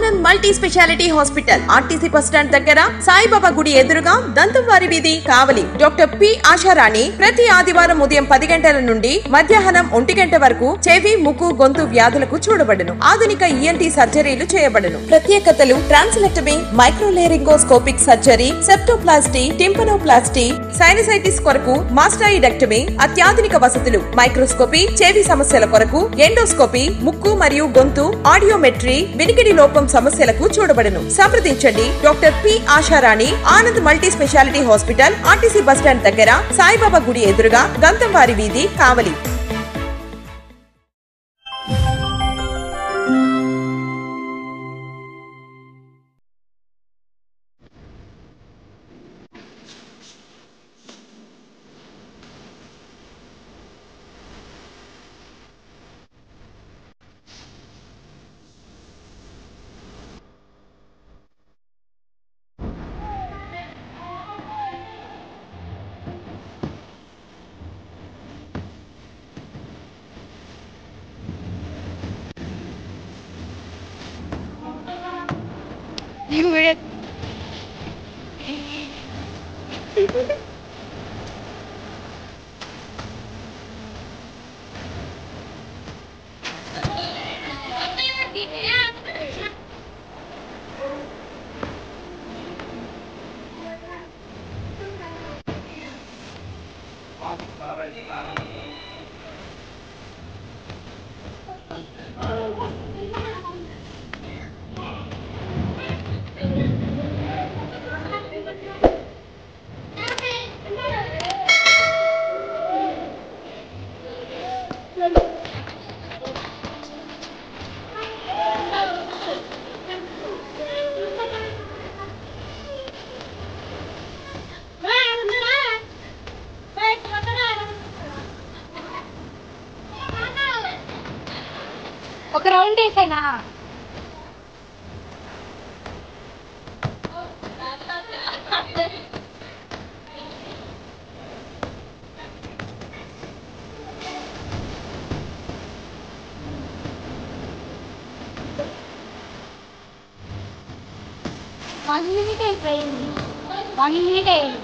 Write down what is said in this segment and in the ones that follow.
Anand multi speciality hospital RTC bus stand దగ్గర సాయిబాబా గుడి ఎదురుగా దంతంవారి వీధి కావలి. డాక్టర్ పి ఆశారాణి ప్రతి ఆదివారం ఉదయం 10 గంటల నుండి మధ్యాహ్నం 1 గంట వరకు చెవి ముక్కు గొంతు వ్యాధులకు చూడబడును. ఆధునిక ఈఎన్టీ సర్జరీలు చేయబడును. ప్రత్యేకతలు ట్రాన్స్లెక్టమీ, మైక్రోలేరింగోస్కోపిక్ సర్జరీ, సెప్టోప్లాస్టీ, టింపనోప్లాస్టీ, సైనసైటిస్ కొరకు మాస్టరైడెక్టమీ, అత్యాధునిక వసతులు, మైక్రోస్కోపీ, చెవి సమస్యల కొరకు ఎండోస్కోపీ, ముక్కు మరియు గొంతు ఆడియోమెట్రీ, వినికిడి లోపం సమస్యలకు చూడబడును. సంప్రదించండి doctor P Asharani, Anand multi speciality hospital, RTC bus stand దగ్గర, సాయిబాబా గుడి ఎదురుగా, దంతంవారి వీధి, కావలి. ఒక రౌండ్ వేసేనా? వన్ మినిట్ అయిపోయింది. 1 మినిట్ అయింది.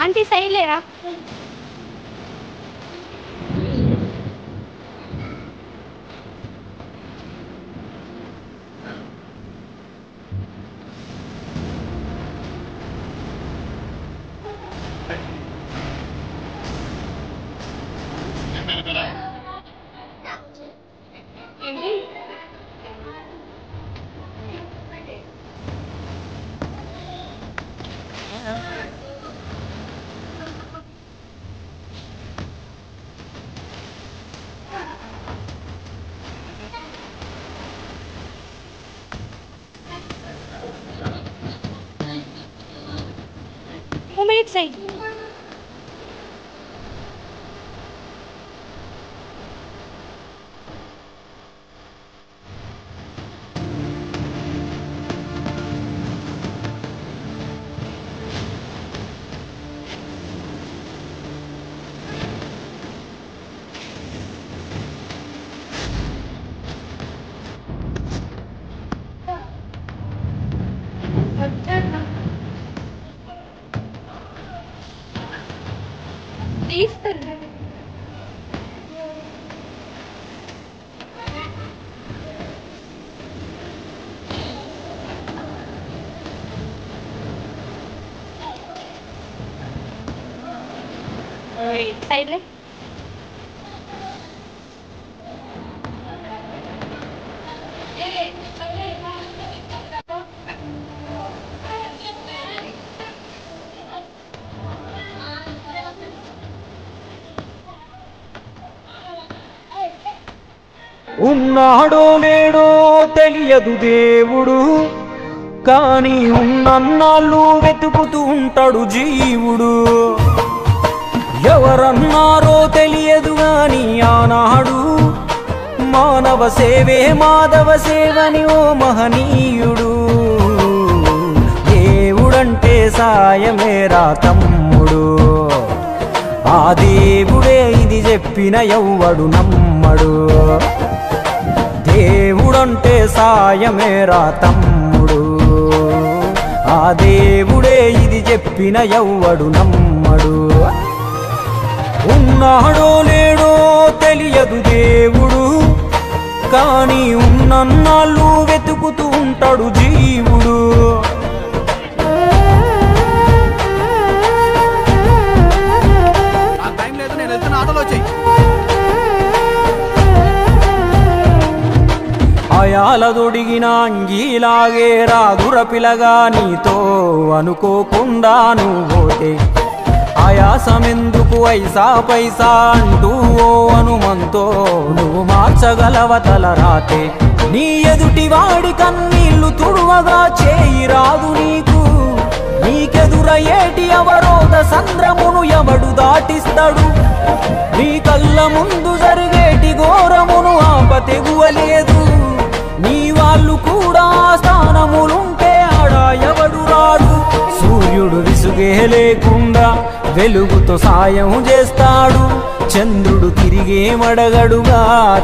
आंटी सही ले रहा मिनट सही साइड ले ఉన్నాడో లేడో తెలియదు దేవుడు, కానీ ఉన్నన్నాళ్ళు వెతుకుతూ ఉంటాడు జీవుడు. ఎవరన్నారో తెలియదు గాని ఆనాడు మానవ సేవే మాధవ సేవని ఓ మహనీయుడు. దేవుడంటే సాయమేరా తమ్ముడు, ఆ దేవుడే ఇది చెప్పిన ఎవ్వడు నమ్మడు. దేవుడంటే సాయమేరా తమ్ముడు, ఆ దేవుడే ఇది చెప్పిన ఎవ్వడు నమ్మడు. ఉన్నాడో లేడో తెలియదు దేవుడు, కానీ ఉన్నన్నాళ్ళు వెతుకుతూ ఉంటాడు జీవుడు. అయాలదొడిగిన అంగీలాగే రాదుర పిలగా నీతో అనుకోకుండా నువ్వోతే. ఆయాసమెందుకు ఐసా పైసా అంటూ ఓ అనుమంతో నువ్వు మార్చగలవ తలరాతే. నీ ఎదుటి వాడి కన్నీళ్లు తుడువగా చేయి రాదు నీకు, నీకెదురయ్యేటి అవరోధ సంద్రమును ఎవడు దాటిస్తాడు. నీ కళ్ళ ముందు జరిగేటి ఘోరమును ఆప తెగువలేదు, నీ వాళ్ళు కూడా స్థానములుంటే ఆడా ఎవడు రాడు. సూర్యుడు విసుగే లేకుండా వెలుగుతో సాయం చేస్తాడు, చంద్రుడు తిరిగే మడగడుగా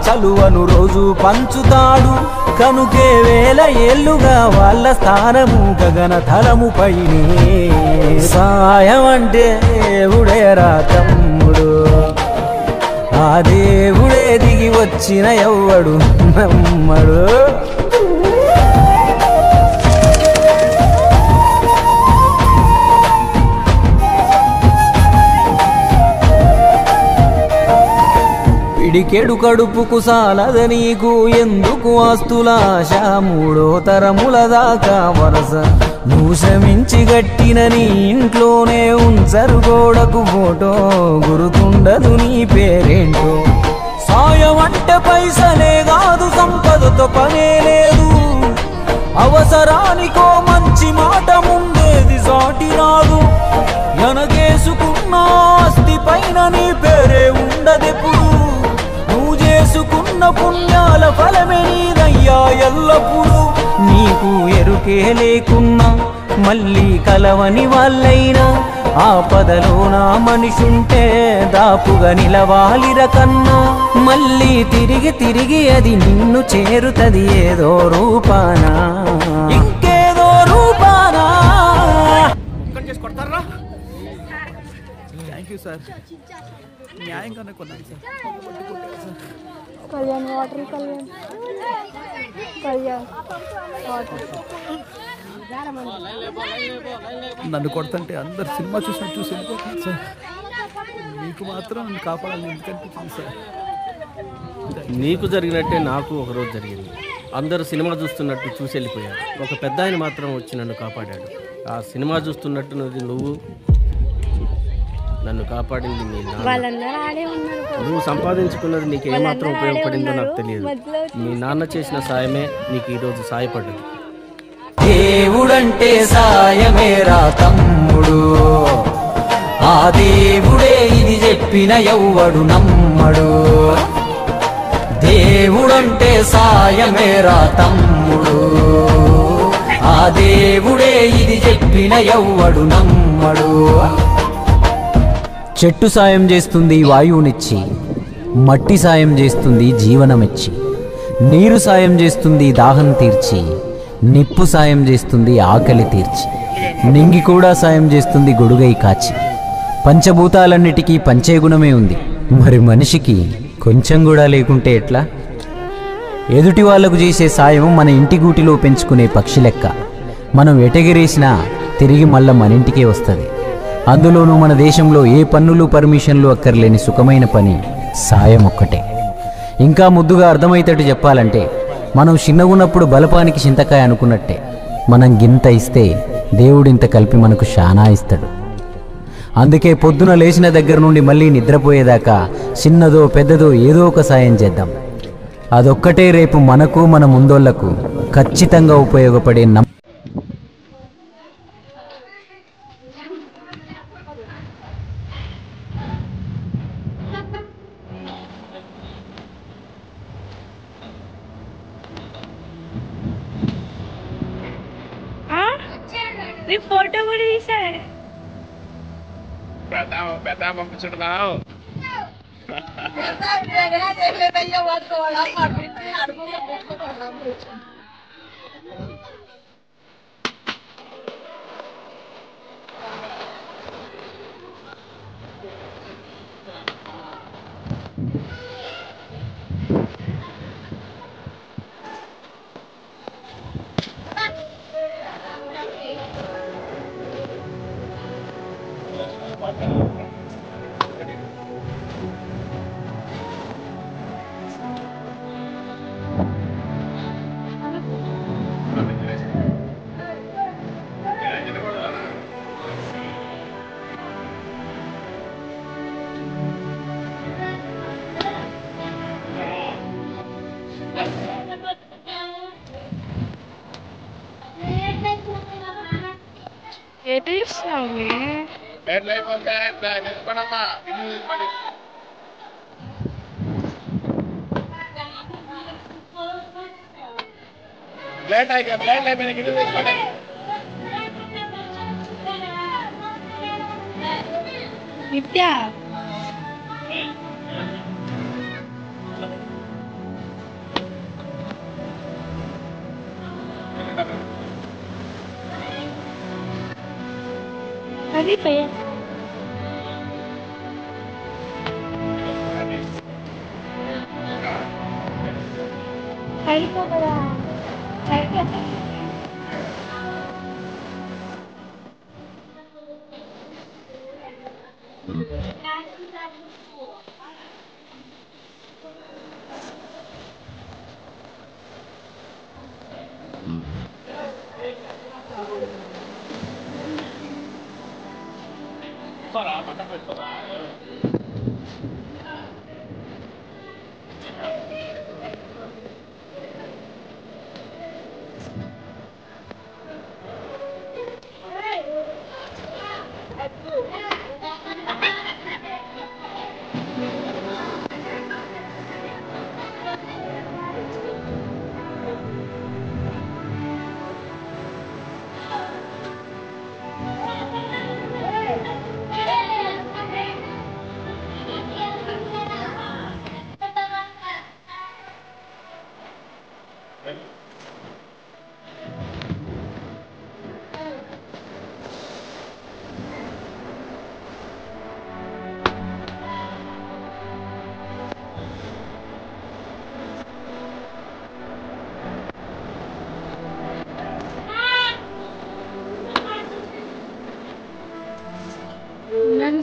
చలువను రోజు పంచుతాడు. కనుకే వేల ఏళ్ళుగా వాళ్ళ స్థానము గగన తలము పైనే. సాయం అంటే దేవుడేరా తమ్ముడు, ఆ దేవుడే దిగి వచ్చిన ఎవ్వడు నమ్మడు. పిడికెడు కడుపుకు సాలద నీకు ఎందుకు ఆస్తులాశ, మూడో తరముల దాకా వరస నువ్వు శ్రమించి గట్టిన నీ ఇంట్లోనే ఉంచరు గోడకు ఫోటో, గుర్తుండదు నీ పేరేంటో. సాయం అంటే పైసలే కాదు, సంపదతో పనే లేదు, అవసరానికో మంచి మాట ముందేది సాటి రాదు. ఎనగేసుకున్న ఆస్తి పైన నీ పేరే ఉండదెప్పుడు, నువ్వు చేసుకున్న పుణ్యాల ఫలమే నీదయ్యా ఎల్లప్పుడు. నీకు ఎరుకే లేకున్నా మళ్ళీ కలవని వాళ్ళైనా, ఆపదలో నా మనిషుంటే దాపుగా నిలవాలిర కన్నా. మళ్ళీ తిరిగి తిరిగి అది నిన్ను చేరుతది ఏదో రూపానా, ఇంకేదో రూపానా. సార్ న్యాయంగానే కొన్నాను sir. Kalyan water, Kalyan water. నన్ను కొడుతుంటే అందరు సినిమా చూసినట్టు చూసి వెళ్ళిపోతుంది సార్. మీకు మాత్రం నన్ను కాపాడాలని ఎందుకనిపించింది సార్. నీకు జరిగినట్టే నాకు ఒకరోజు జరిగింది. అందరూ సినిమా చూస్తున్నట్టు చూసి వెళ్ళిపోయారు, ఒక పెద్ద ఆయన మాత్రం వచ్చి నన్ను కాపాడాడు. ఆ సినిమా చూస్తున్నట్టున్నది నువ్వు, నన్ను కాపాడింది మీ నాన్న. నువ్వు సంపాదించుకున్నది నీకు ఏమాత్రం ఉపయోగపడిందో నాకు తెలియదు. మీ నాన్న చేసిన సాయమే నీకు ఈరోజు సాయపడ్డది. దేవుడంటే సాయమేరా తమ్ముడు, ఆ దేవుడే ఇది చెప్పిన ఎవ్వడు నమ్మడు. దేవుడంటే సాయమేరా తమ్ముడు, ఆ దేవుడే ఇది చెప్పిన ఎవ్వడు నమ్మడు. చెట్టు సాయం చేస్తుంది వాయువునిచ్చి, మట్టి సాయం చేస్తుంది జీవనమిచ్చి, నీరు సాయం చేస్తుంది దాహం తీర్చి, నిప్పు సాయం చేస్తుంది ఆకలి తీర్చి, నింగి కూడా సాయం చేస్తుంది గొడుగై కాచి. పంచభూతాలన్నిటికీ పంచేగుణమే ఉంది, మరి మనిషికి కొంచెం కూడా లేకుంటే ఎట్లా? ఎదుటి వాళ్లకు చేసే సాయం మన ఇంటి గూటిలో పెంచుకునే పక్షి లెక్క. మనం ఎటగిరేసినా తిరిగి మళ్ళా మన ఇంటికే వస్తుంది. అందులోనూ మన దేశంలో ఏ పన్నులు పర్మిషన్లు అక్కర్లేని సుఖమైన పని సాయం ఒక్కటే. ఇంకా ముద్దుగా అర్థమయ్యేటట్టు చెప్పాలంటే, మనం చిన్నగున్నప్పుడు బలపానికి చింతకాయ అనుకున్నట్టే, మనం గింత ఇస్తే దేవుడింత కలిపి మనకు శానా ఇస్తాడు. అందుకే పొద్దున లేచిన దగ్గర నుండి మళ్ళీ నిద్రపోయేదాకా చిన్నదో పెద్దదో ఏదో ఒక సాయం చేద్దాం. అదొక్కటే రేపు మనకు మన ముందోళ్లకు ఖచ్చితంగా ఉపయోగపడే నీ ఫోటో కూడా తీసాడు. పంపించున్నావు ఎటు చూస్తున్నావు? లేట్ అయిపోయింది. నిత్య అది అయిపోదా అయిపోతా.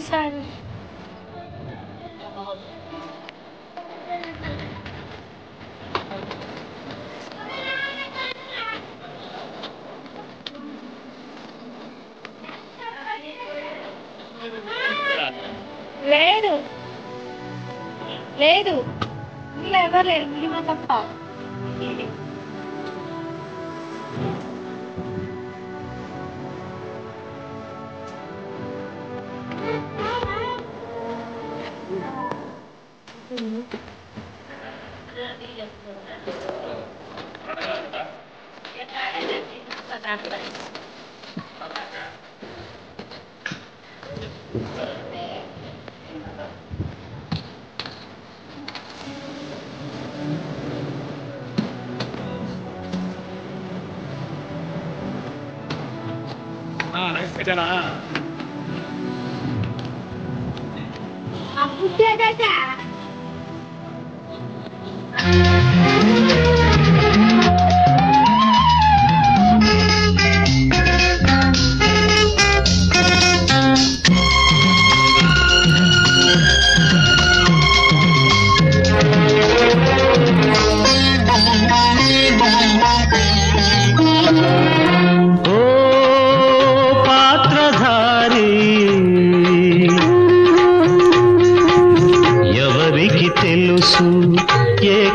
సార్ లేదు లేదు ఇలా ఎవరు లేరు మేము తప్ప.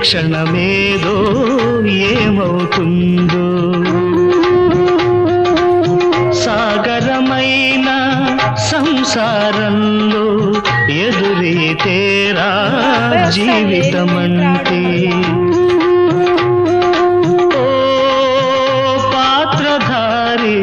క్షణమేదో ఏమవుతుందో సాగరమైన సంసారంలో ఎదురీతేరా జీవితమంటే ఓ పాత్రధారి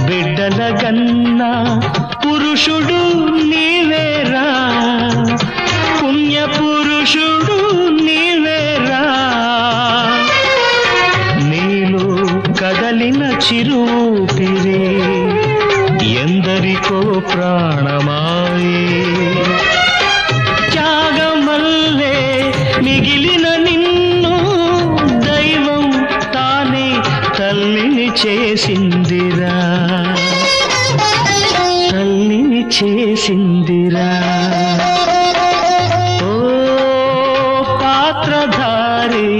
బిడ్డల గన్నా పురుషుడు నీవేరా, పుణ్య పురుషుడు నీవేరా. నీలో కదలిన చిరుపిరి ఎందరికో ప్రాణమాయే. త్యాగమల్లే మిగిలిన నిన్ను దైవం తానే తల్లిని చేసిందిరా, తల్లిని చేసిందిరా. ఓ పాత్రధారి,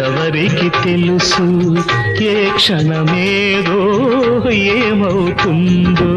ఎవరికి తెలుసు ఏ క్షణమేదో ఏమవుతుందో.